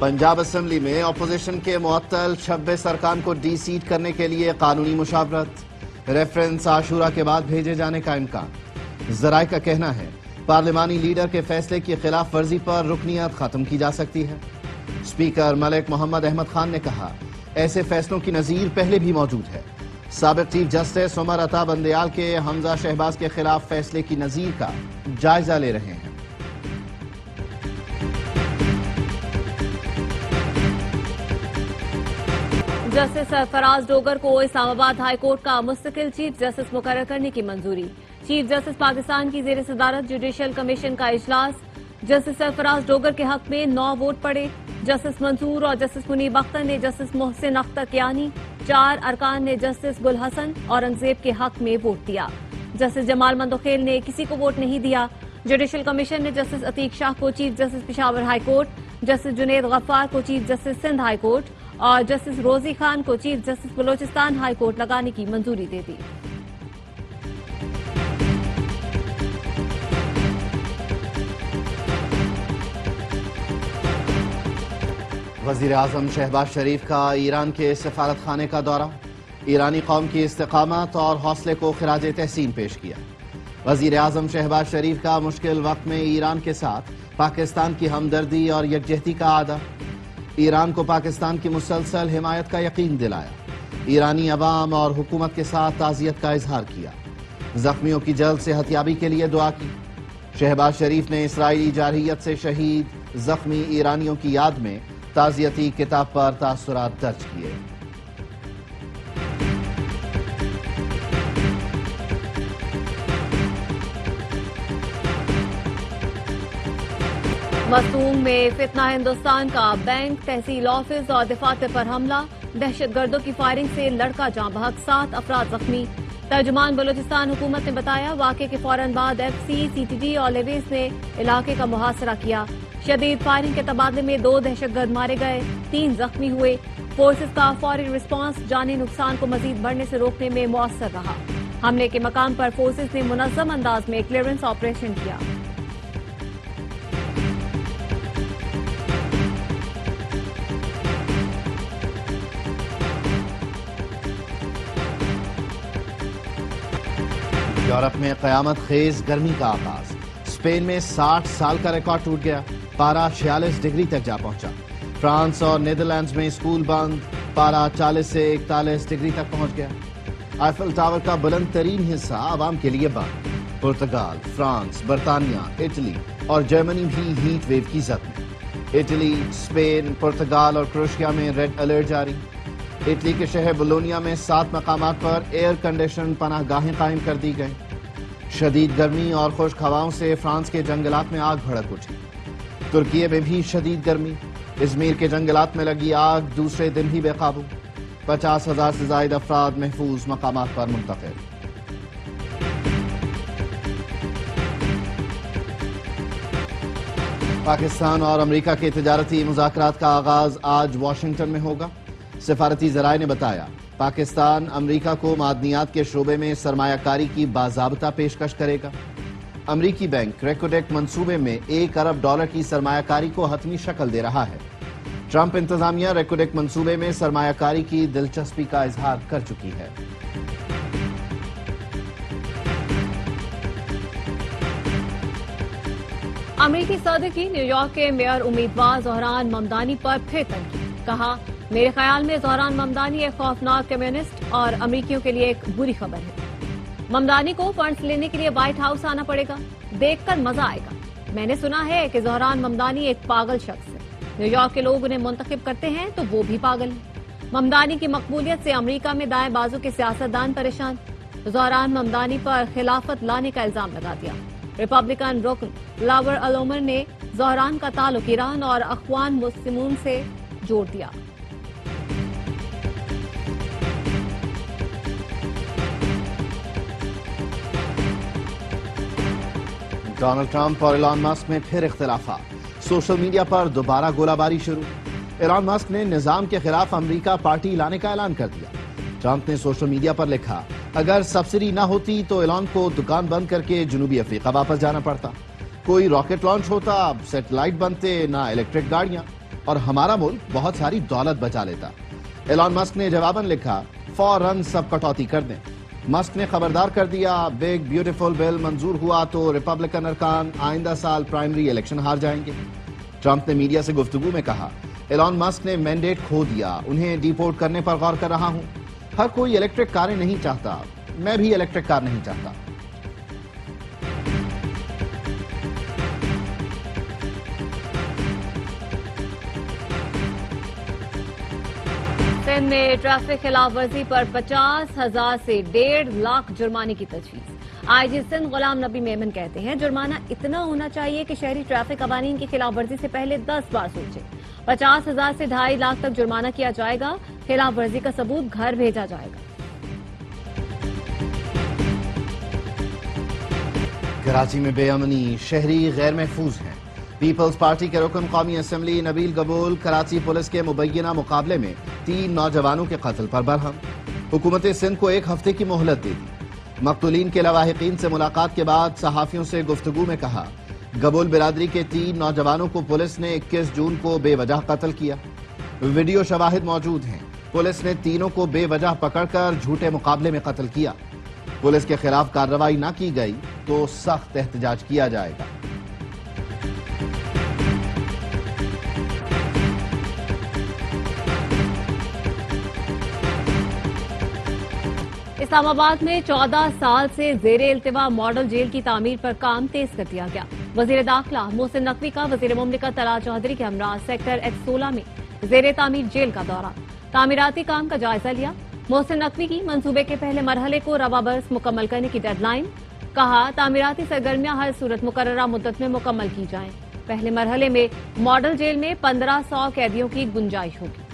Punjab assembly میں opposition کے معطل 26 ارکان کو ڈی سیٹ کرنے کے لیے قانونی مشاورت، ریفرنس عاشورہ کے بعد بھیجے جانے کا امکان۔ ذرائع کا کہنا ہے پارلیمانی لیڈر کے فیصلے کی خلاف ورزی پر رکنیت ختم کی جا سکتی ہے۔ اسپیکر ملک محمد احمد خان نے کہا ایسے فیصلوں کی نظیر پہلے بھی موجود ہے۔ سابق چیف جسٹس عمر عطا بندیال کے حمزہ شہباز کے خلاف فیصلے کی نظیر کا جائزہ لے رہے ہیں۔ جسٹس سرفراز ڈوگر کو اسلام آباد ہائی کورٹ کا مستقل چیف جسٹس مقرر کرنے کی منظوری۔ چیف جسٹس پاکستان کی زیر صدارت جوڈیشل کمیشن کا اجلاس۔ جسٹس سرفراز ڈوگر کے حق میں 9 ووٹ پڑے۔ جسٹس منصور اور جسٹس منیب اختر نے جسٹس محسن اختر کیانی، 4 ارکان نے جسٹس گل حسن اورنگزیب کے حق میں ووٹ دیا۔ جسٹس جمال مندوخیل نے کسی کو ووٹ نہیں دیا۔ جوڈیشل کمیشن نے جسٹس عتیق شاہ کو chief justice Peshawar high court, justice Junaid Ghaffar کو chief justice Sindh high court اور جسٹس روزی خان کو chief justice Balochistan high court لگانے کی منظوری دے دی۔ وزیر اعظم شہباز شریف کا ایران کے سفارت خانے کا دورہ، ایرانی قوم کی استقامت اور حوصلے کو خراج تحسین پیش کیا۔ وزیر اعظم شہباز شریف کا مشکل وقت میں ایران کے ساتھ پاکستان کی ہمدردی اور یکجہتی کا اعادہ، ایران کو پاکستان کی مسلسل حمایت کا یقین دلایا، ایرانی عوام اور حکومت کے ساتھ تعزیت کا اظہار کیا، زخمیوں کی جلد صحت یابی کے لیے دعا کی۔ شہباز شریف نے اسرائیلی جارحیت سے شہید زخمی ایرانیوں کی یاد میں تعزیتی کتاب پر تاثرات درج کیے۔ مستونگ میں فتنہ ہندوستان کا بینک، تحصیل آفس اور دفاتر پر حملہ، دہشت گردوں کی فائرنگ سے لڑکا جاں بحق، 7 افراد زخمی۔ ترجمان بلوچستان حکومت نے بتایا واقعے کے فوراً بعد F C, C T D اور لیویز نے علاقے کا محاصرہ کیا۔ شدید فائرنگ کے تبادلے میں 2 دہشت گرد مارے گئے، 3 زخمی ہوئے۔ فورسز کا فوری رسپانس جانی نقصان کو مزید بڑھنے سے روکنے میں مؤثر رہا۔ حملے کے مقام پر فورسز نے منظم انداز میں کلیئرنس آپریشن کیا۔ یورپ میں قیامت خیز گرمی کا آغاز، اسپین میں 60 سال کا ریکارڈ ٹوٹ گیا، پارا 46 ڈگری تک جا پہنچا۔ فرانس اور نیدرلینڈز میں اسکول بند، پارا 40 سے 41 ڈگری تک پہنچ گیا۔ آئیفل ٹاور کا بلند ترین حصہ عوام کے لیے بند۔ پرتگال، فرانس، برطانیہ، اٹلی اور جرمنی بھی ہیٹ ویو کی زد میں۔ اٹلی، اسپین، پرتگال اور کروشیا میں ریڈ الرٹ جاری۔ اٹلی کے شہر بولونیا میں 7 مقامات پر ایئر کنڈیشن پناہ گاہیں قائم کر دی گئیں۔ شدید گرمی اور خشک ہواؤں سے فرانس کے جنگلات میں آگ بھڑک اٹھی۔ ترکی میں بھی شدید گرمی، ازمیر کے جنگلات میں لگی آگ دوسرے دن بھی بے قابو، 50,000 سے زائد افراد محفوظ مقامات پر منتقل۔ پاکستان اور امریکہ کے تجارتی مذاکرات کا آغاز آج واشنگٹن میں ہوگا۔ سفارتی ذرائع نے بتایا پاکستان امریکہ کو معدنیات کے شعبے میں سرمایہ کاری کی باضابطہ پیشکش کرے گا۔ امریکی بینک ریکوڈیک منصوبے میں $1 ارب کی سرمایہ کاری کو حتمی شکل دے رہا ہے۔ ٹرمپ انتظامیہ ریکوڈیک منصوبے میں سرمایہ کاری کی دلچسپی کا اظہار کر چکی ہے۔ امریکی صدر کی نیو یارک کے میئر امیدوار زہران ممدانی پر پھر تنقید، کہا میرے خیال میں زہران ممدانی ایک خوفناک کمیونسٹ اور امریکیوں کے لیے ایک بری خبر ہے۔ ممدانی کو فنڈز لینے کے لیے وائٹ ہاؤس آنا پڑے گا، دیکھ کر مزہ آئے گا۔ میں نے سنا ہے کہ زہران ممدانی ایک پاگل شخص ہے، نیو یارک کے لوگ انہیں منتخب کرتے ہیں تو وہ بھی پاگل ہیں۔ ممدانی کی مقبولیت سے امریکہ میں دائیں بازو کے سیاستدان پریشان۔ زہران ممدانی پر خلافت لانے کا الزام لگا دیا۔ ریپبلکن رکن لاور الومر نے زہران کا تعلق ایران اور اخوان مسلمون سے جوڑ دیا۔ ڈونلڈ ٹرمپ اور ایلان مسک میں پھر اختلافات، سوشل میڈیا پر دوبارہ گولہ باری شروع۔ ایلان مسک نے نظام کے خلاف امریکہ پارٹی لانے کا اعلان کر دیا۔ ٹرمپ نے سوشل میڈیا پر لکھا اگر سبسڈی نہ ہوتی تو ایلان کو دکان بند کر کے جنوبی افریقہ واپس جانا پڑتا، کوئی راکٹ لانچ ہوتا، سیٹلائٹ بنتے، نہ الیکٹرک گاڑیاں، اور ہمارا ملک بہت ساری دولت بچا لیتا۔ ایلان مسک نے جواباً لکھا فوراً سب کٹوتی کر دیں۔ مسک نے خبردار کر دیا بگ بیوٹیفل بل منظور ہوا تو ریپبلکن ارکان آئندہ سال پرائمری الیکشن ہار جائیں گے۔ ٹرمپ نے میڈیا سے گفتگو میں کہا ایلان مسک نے مینڈیٹ کھو دیا، انہیں ڈیپورٹ کرنے پر غور کر رہا ہوں۔ ہر کوئی الیکٹرک کاریں نہیں چاہتا، میں بھی الیکٹرک کار نہیں چاہتا۔ سندھ میں ٹریفک خلاف ورزی پر 50,000 سے 1.5 لاکھ جرمانے کی تجویز۔ آئی جی سندھ غلام نبی میمن کہتے ہیں جرمانہ اتنا ہونا چاہیے کہ شہری ٹریفک قوانین کی خلاف ورزی سے پہلے 10 بار سوچے۔ 50,000 سے 2.5 لاکھ تک جرمانہ کیا جائے گا، خلاف ورزی کا ثبوت گھر بھیجا جائے گا۔ کراچی میں بے امنی، شہری غیر محفوظ ہیں۔ پیپلز پارٹی کے رکن قومی اسمبلی نبیل قبول کراچی پولیس کے مبینہ مقابلے میں 3 نوجوانوں کے قتل پر برہم۔ حکومت سندھ کو 1 ہفتے کی مہلت دے دی۔ مقتولین کے لواحقین سے ملاقات کے بعد صحافیوں سے گفتگو میں کہا قبول برادری کے 3 نوجوانوں کو پولیس نے 21 جون کو بے وجہ قتل کیا۔ ویڈیو شواہد موجود ہیں، پولیس نے تینوں کو بے وجہ پکڑ کر جھوٹے مقابلے میں قتل کیا۔ پولیس کے خلاف کارروائی نہ کی گئی تو سخت احتجاج کیا جائے گا۔ اسلام آباد میں 14 سال سے زیر التواء ماڈل جیل کی تعمیر پر کام تیز کر دیا گیا۔ وزیر داخلہ محسن نقوی کا وزیر مملکت طلعت چودھری کے ہمراہ سیکٹر X16 میں زیر تعمیر جیل کا دورہ، تعمیراتی کام کا جائزہ لیا۔ محسن نقوی کی منصوبے کے پہلے مرحلے کو رواں برس مکمل کرنے کی ڈیڈ لائن، کہا تعمیراتی سرگرمیاں ہر صورت مقررہ مدت میں مکمل کی جائیں۔ پہلے مرحلے میں ماڈل جیل میں 1500 قیدیوں کی گنجائش ہوگی۔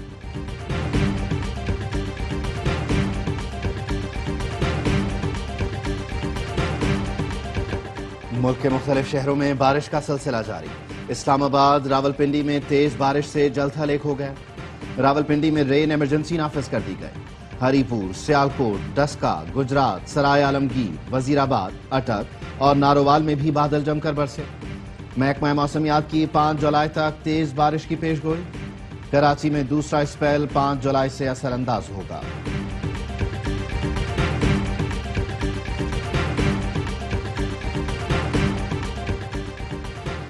ملک کے مختلف شہروں میں بارش کا سلسلہ جاری۔ اسلام آباد راولپنڈی میں تیز بارش سے جل تھل ایک ہو گیا۔ راولپنڈی میں رین ایمرجنسی نافذ کر دی گئی۔ ہری پور، سیالکوٹ، ڈسکا، گجرات، سرائے عالمگیر، وزیر آباد، اٹک اور نارووال میں بھی بادل جم کر برسے۔ محکمہ موسمیات کی 5 جولائی تک تیز بارش کی پیش گوئی۔ کراچی میں دوسرا اسپیل 5 جولائی سے اثر انداز ہوگا۔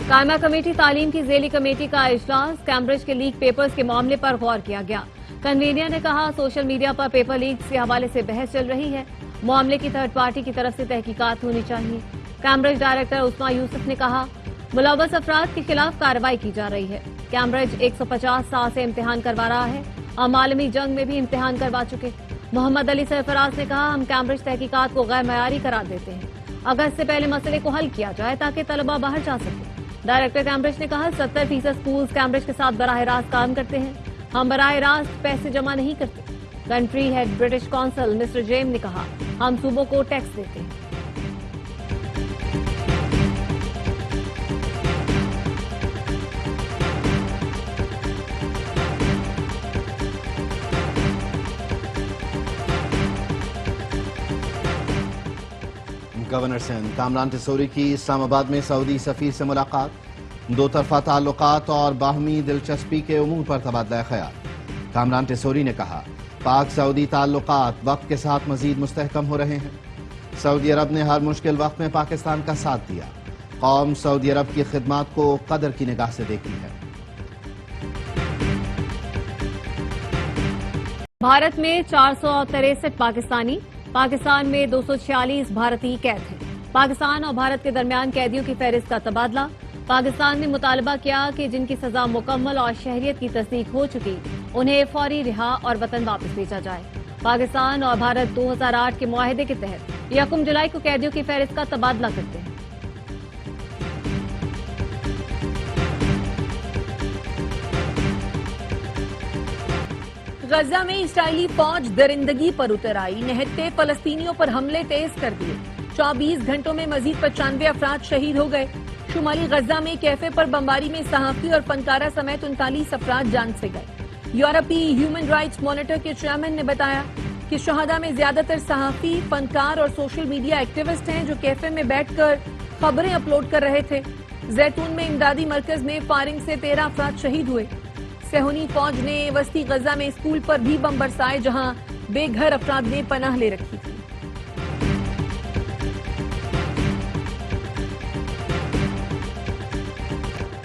قائمہ کمیٹی تعلیم کی ذیلی کمیٹی کا اجلاس، کیمبرج کے لیک پیپرز کے معاملے پر غور کیا گیا۔ کنوینر نے کہا سوشل میڈیا پر پیپر لیکس کے حوالے سے بحث چل رہی ہے، معاملے کی تھرڈ پارٹی کی طرف سے تحقیقات ہونی چاہیے۔ کیمبرج ڈائریکٹر عثمان یوسف نے کہا ملوث افراد کے خلاف کارروائی کی جا رہی ہے۔ کیمبرج 150 سال سے امتحان کروا رہا ہے، ہم عالمی جنگ میں بھی امتحان کروا چکے۔ محمد علی سرفراز نے کہا ہم کیمبرج تحقیقات کو غیر معیاری قرار دیتے ہیں، اگست سے پہلے مسئلے کو حل کیا جائے تاکہ طلبہ باہر جا سکیں۔ ڈائریکٹر کیمبرج نے کہا 70% سکولز کیمبرج کے ساتھ براہ راست کام کرتے ہیں، ہم براہ راست پیسے جمع نہیں کرتے۔ Country head British council mister Jim نے کہا ہم صوبوں کو ٹیکس دیتے ہیں۔ گورنر سندھ کامران ٹیسوری کی اسلام آباد میں سعودی سفیر سے ملاقات، 2 طرفہ تعلقات اور باہمی دلچسپی کے امور پر تبادلہ خیال۔ کامران ٹیسوری نے کہا پاک سعودی تعلقات وقت کے ساتھ مزید مستحکم ہو رہے ہیں۔ سعودی عرب نے ہر مشکل وقت میں پاکستان کا ساتھ دیا، قوم سعودی عرب کی خدمات کو قدر کی نگاہ سے دیکھتی ہے۔ بھارت میں 463 پاکستانی، پاکستان میں 246 بھارتی قید ہیں۔ پاکستان اور بھارت کے درمیان قیدیوں کی فہرست کا تبادلہ۔ پاکستان نے مطالبہ کیا کہ جن کی سزا مکمل اور شہریت کی تصدیق ہو چکی انہیں فوری رہا اور وطن واپس بھیجا جائے۔ پاکستان اور بھارت 2008 کے معاہدے کے تحت 1 جولائی کو قیدیوں کی فہرست کا تبادلہ کرتے ہیں۔ غزہ میں اسرائیلی فوج درندگی پر اتر آئی، نہتے فلسطینیوں پر حملے تیز کر دیے۔ 24 گھنٹوں میں مزید 95 افراد شہید ہو گئے۔ شمالی غزہ میں کیفے پر بمباری میں صحافی اور فنکارہ سمیت 39 افراد جان سے گئے۔ یورپی ہیومن رائٹس مانیٹر کے چیئرمین نے بتایا کہ شہداء میں زیادہ تر صحافی، فنکار اور سوشل میڈیا ایکٹیوسٹ ہیں جو کیفے میں بیٹھ کر خبریں اپلوڈ کر رہے تھے۔ زیتون میں امدادی مرکز میں فائرنگ سے 13 افراد شہید ہوئے۔ صہیونی فوج نے وسطی غزہ میں اسکول پر بھی بم برسائے جہاں بے گھر افراد نے پناہ لے رکھی تھی۔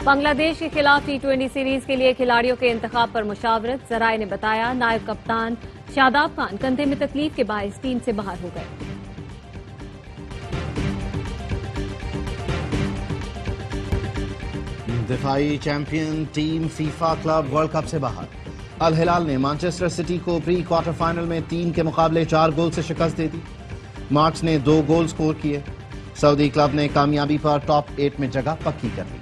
بنگلہ دیش کے خلاف ٹی20 سیریز کے لیے کھلاڑیوں کے انتخاب پر مشاورت، ذرائع نے بتایا نائب کپتان شاداب خان کندھے میں تکلیف کے باعث ٹیم سے باہر ہو گئے۔ دفاعی champion team FIFA club world cup سے باہر۔ الہلال نے مانچسٹر سٹی کو پری کوارٹر فائنل میں 3 کے مقابلے 4 گول سے شکست دے دی۔ مارکس نے 2 گول سکور کیے۔ سعودی کلب نے کامیابی پر ٹاپ 8 میں جگہ پکی کر لی۔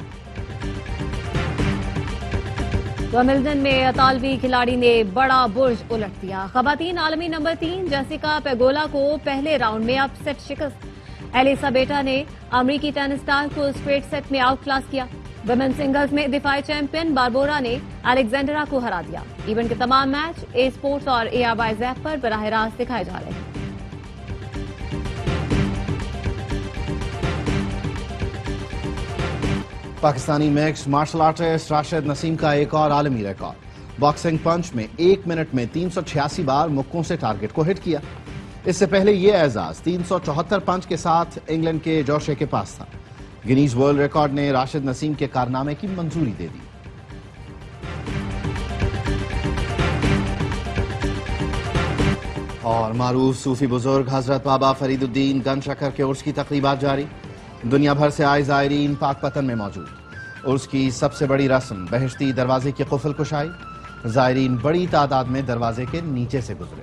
ومبلڈن میں اطالوی کھلاڑی نے بڑا برج الٹ دیا۔ خواتین عالمی نمبر 3 جیسیکا پیگولا کو پہلے راؤنڈ میں اپ سیٹ شکست۔ ایلیسابیٹا نے امریکی ٹینس اسٹار کو اسٹریٹ سیٹ میں آؤٹ کلاس کیا۔ ویمن سنگلز میں دفاعی چیمپئن باربورا نے الیگزینڈرا کو ہرا دیا۔ ایونٹ کے تمام میچ اے اسپورٹس اور AR زیپ پر براہ راست دکھائے جا رہے ہیں۔ پاکستانی mixed martial artist Rashid Naseem کا ایک اور عالمی ریکارڈ۔ باکسنگ پنچ میں 1 منٹ میں 386 بار مکوں سے ٹارگٹ کو ہٹ کیا۔ اس سے پہلے یہ اعزاز 374 پنچ کے ساتھ انگلینڈ کے جوشے کے پاس تھا۔ گنیز ورلڈ ریکارڈ نے راشد نسیم کے کارنامے کی منظوری دے دی۔ اور معروف صوفی بزرگ حضرت بابا فرید الدین گنج شکر کے عرس کی تقریبات جاری۔ دنیا بھر سے آئے زائرین پاک پتن میں موجود۔ عرس کی سب سے بڑی رسم بہشتی دروازے کی قفل کشائی۔ زائرین بڑی تعداد میں دروازے کے نیچے سے گزرے۔